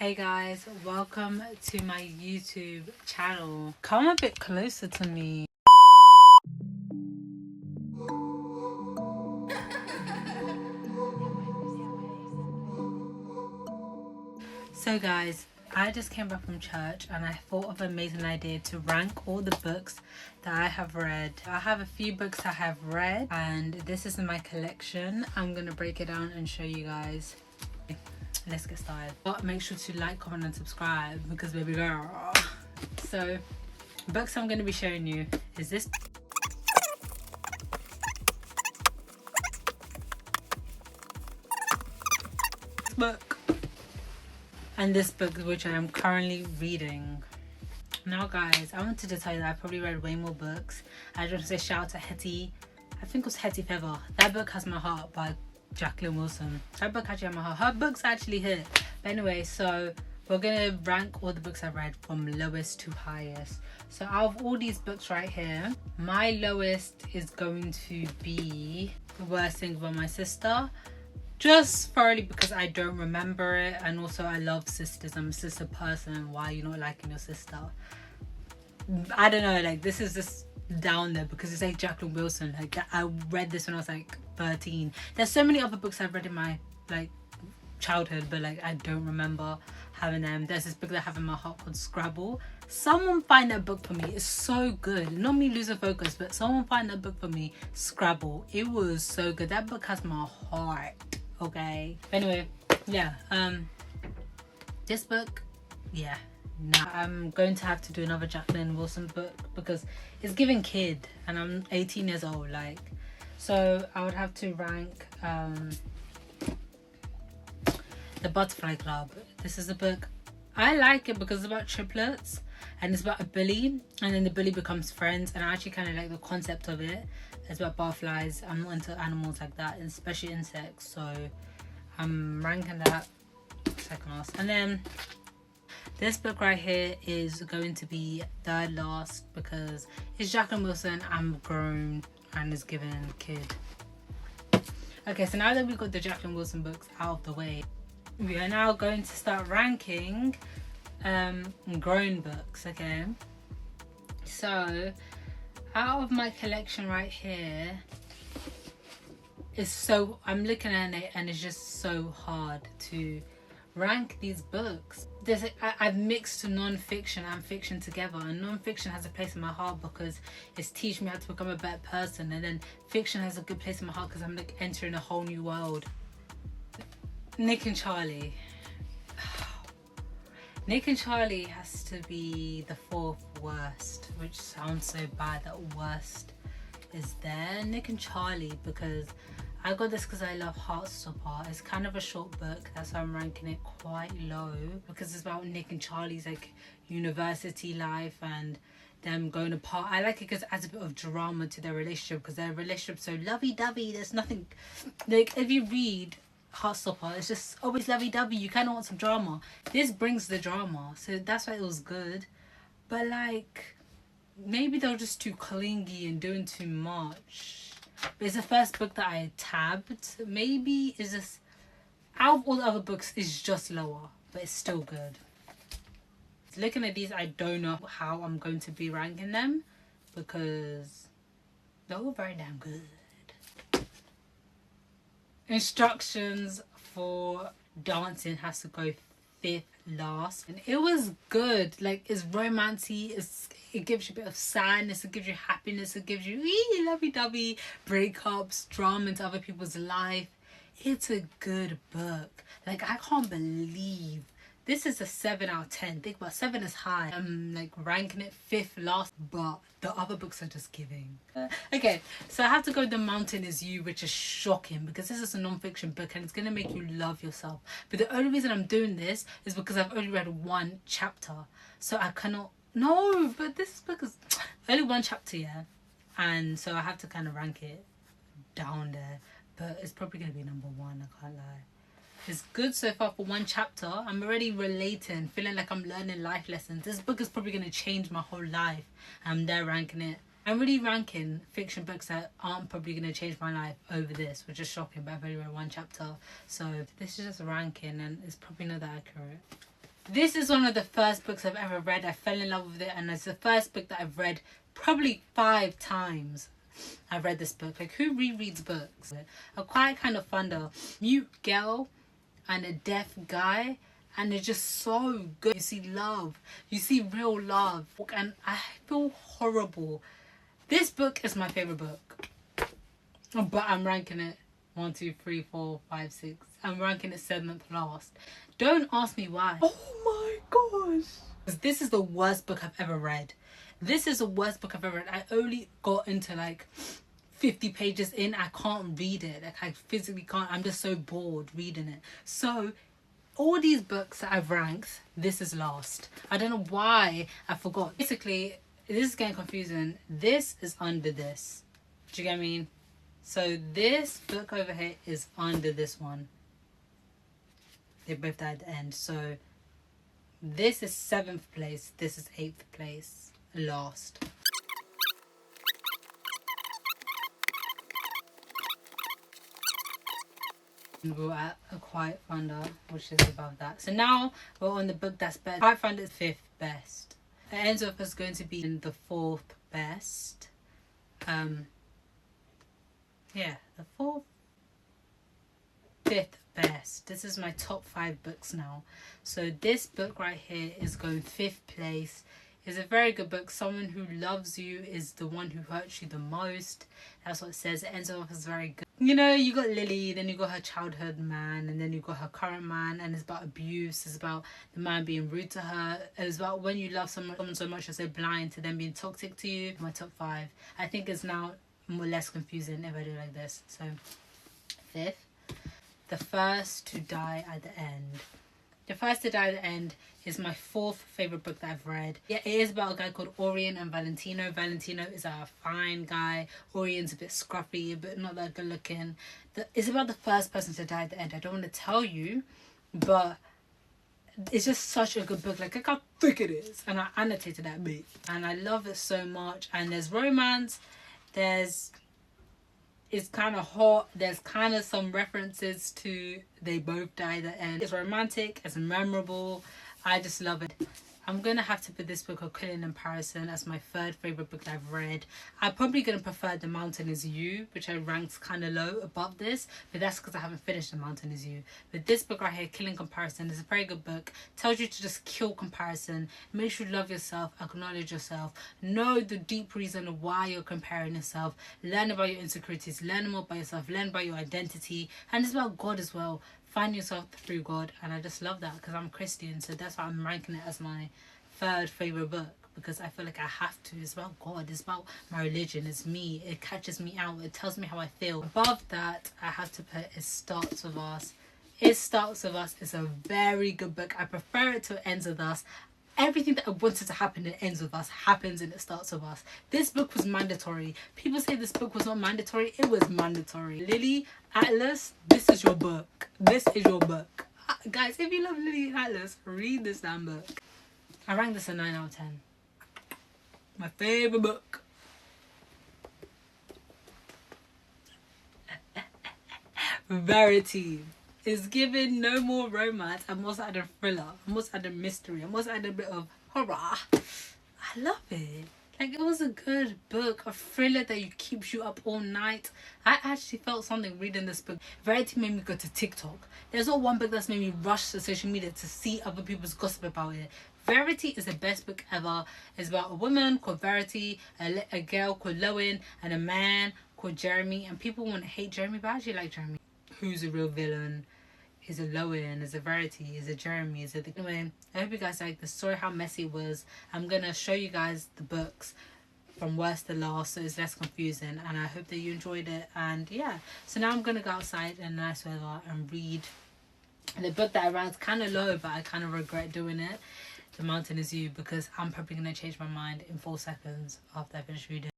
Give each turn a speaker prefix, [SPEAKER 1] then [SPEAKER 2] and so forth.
[SPEAKER 1] Hey guys, welcome to my YouTube channel. Come a bit closer to me. So guys, I just came back from church and I thought of an amazing idea to rank all the books that I have read. I have a few books I have read and this is in my collection. I'm gonna break it down and show you guys. Let's get started. But make sure to like, comment and subscribe because baby girl. So books I'm going to be showing you is this book and this book which I am currently reading. Now guys, I wanted to tell you that I probably read way more books. I just want to say shout out to Hetty, I think it was Hetty Feather. That book has my heart by Jacqueline Wilson. That book actually had my heart. Her books actually hit. But anyway, so we're gonna rank all the books I've read from lowest to highest. So out of all these books right here, my lowest is going to be The Worst Thing About My Sister. Just thoroughly because I don't remember it, and also I love sisters. I'm a sister person. Why are you not liking your sister? I don't know, like this is just down there because it's like Jacqueline Wilson. Like I read this when I was like 13. There's so many other books I've read in my like childhood, but like I don't remember having them. There's this book that I have in my heart called Scrabble. Someone find that book for me. It's so good. Not me losing focus, but someone find that book for me. Scrabble. It was so good. That book has my heart. Okay. Anyway, yeah. This book, yeah. Now I'm going to have to do another Jacqueline Wilson book because it's giving kid and I'm 18 years old, like, so I would have to rank The Butterfly Club. This is a book I like it because it's about triplets and it's about a bully and then the bully becomes friends, and I actually kind of like the concept of it. It's about butterflies. I'm not into animals like that, especially insects, so I'm ranking that second last. And then this book right here is going to be third last because it's Jacqueline Wilson. I'm grown and is given kid. Okay, so now that we've got the Jacqueline Wilson books out of the way, we are now going to start ranking grown books. Okay, so out of my collection right here is so, I'm looking at it and it's just so hard to rank these books. I've mixed non-fiction and fiction together, and non-fiction has a place in my heart because it's teaching me how to become a better person, and then fiction has a good place in my heart because I'm like entering a whole new world. Nick and Charlie. Nick and Charlie has to be the fourth worst, which sounds so bad that worst is there. Nick and Charlie, because I got this because I love Heartstopper. It's kind of a short book, that's why I'm ranking it quite low, because it's about Nick and Charlie's like university life and them going apart. I like it because it adds a bit of drama to their relationship because their relationship's so lovey-dovey. There's nothing, like if you read Heartstopper, it's just always lovey-dovey. You kind of want some drama. This brings the drama, so that's why it was good. But like maybe they were just too clingy and doing too much. But it's the first book that I tabbed. Maybe it's just, out of all the other books, it's just lower, but it's still good. Looking at these, I don't know how I'm going to be ranking them because they're all very damn good. Instructions for Dancing has to go fifth last, and it was good. Like, it's romancy, it gives you a bit of sadness, it gives you happiness, it gives you lovey-dovey breakups, drama into other people's life. It's a good book. Like, I can't believe this is a 7 out of 10. Think about 7 is high. I'm like ranking it fifth last, but the other books are just giving. Okay, so I have to go The Mountain Is You, which is shocking because this is a non-fiction book and it's gonna make you love yourself. But the only reason I'm doing this is because I've only read one chapter, so I cannot. No, but this book is only one chapter, yeah, and so I have to kind of rank it down there. But it's probably gonna be number 1. I can't lie. It's good so far for one chapter. I'm already relating, feeling like I'm learning life lessons. This book is probably going to change my whole life. I'm there ranking it. I'm really ranking fiction books that aren't probably going to change my life over this, which is shocking, but I've only read one chapter. So this is just ranking and it's probably not that accurate. This is one of the first books I've ever read. I fell in love with it, and it's the first book that I've read probably 5 times. I've read this book. Like, who rereads books? A quiet kind of thunder, mute girl and a deaf guy, and it's just so good. You see love, you see real love, and I feel horrible. This book is my favorite book, but I'm ranking it 1, 2, 3, 4, 5, 6. I'm ranking it 7th last. Don't ask me why. Oh my gosh. This is the worst book I've ever read. This is the worst book I've ever read. I only got into like 50 pages in. I can't read it. Like, I physically can't. I'm just so bored reading it. So all these books that I've ranked, this is last. I don't know why I forgot. Basically, this is getting confusing. This is under this. Do you get what I mean? So this book over here is under this one. They both died at the end. So this is 7th place. This is 8th place. Last. We're at A Quiet Thunder, which is above that. So now we're on the book that's best. Quiet Thunder is 5th best. It ends up as going to be in the 4th best. Yeah, the 4th, 5th best. This is my top 5 books now. So this book right here is going 5th place. It's a very good book. Someone who loves you is the one who hurts you the most. That's what it says. It ends off as very good. You know, you got Lily, then you got her childhood man, and then you got her current man, and it's about abuse. It's about the man being rude to her. It's about when you love someone so much you're so blind to them being toxic to you. My top 5. I think it's now more or less confusing if I do like this. So 5th, the first to die at the end. The First to Die at the End is my 4th favourite book that I've read. Yeah, it is about a guy called Orion and Valentino. Valentino is a fine guy. Orion's a bit scruffy, but not that good looking. It's about the first person to die at the end. I don't want to tell you, but it's just such a good book. Like, look how thick it is. And I annotated that bit. And I love it so much. And there's romance. It's kind of hot. There's kind of some references to they both die at the end. It's romantic. It's memorable. I just love it. I'm going to have to put this book of Killing in Paris as my 3rd favourite book that I've read. I'm probably going to prefer The Mountain Is You, which I ranked kind of low above this. But that's because I haven't finished The Mountain Is You. But this book right here, Killing Comparison, is a very good book. Tells you to just kill comparison. Makes you love yourself, acknowledge yourself. Know the deep reason why you're comparing yourself. Learn about your insecurities. Learn more about yourself. Learn about your identity. And it's about God as well. Find yourself through God. And I just love that because I'm Christian, so that's why I'm ranking it as my 3rd favourite book, because I feel like I have to. It's about God, it's about my religion, it's me, it catches me out, it tells me how I feel. Above that, I have to put It Starts With Us. It Starts With Us is a very good book. I prefer it to It Ends With Us. Everything that I wanted to happen in It Ends With Us happens in It Starts With Us. This book was mandatory. People say this book was not mandatory. It was mandatory. Lily Atlas, this is your book. This is your book. Guys, if you love Lily Atlas, read this damn book. I rank this a 9 out of 10. My favourite book. Verity is given no more romance. I'm also adding thriller. I'm also adding mystery. I'm also adding a bit of horror. I love it. Like, it was a good book, a thriller that keeps you up all night. I actually felt something reading this book. Verity made me go to TikTok. There's not one book that's made me rush to social media to see other people's gossip about it. Verity is the best book ever. It's about a woman called Verity, a girl called Lowen, and a man called Jeremy. And people want to hate Jeremy, but I actually like Jeremy. Who's the real villain? Is it Lowen? Is it Verity? Is it Jeremy? Is it the... Anyway, I hope you guys like the story, how messy it was. I'm going to show you guys the books from worst to last, so it's less confusing. And I hope that you enjoyed it. And yeah, so now I'm going to go outside in nice weather and read the book that I ranked kind of low, but I kind of regret doing it. The Mountain Is You, because I'm probably going to change my mind in 4 seconds after I finish reading.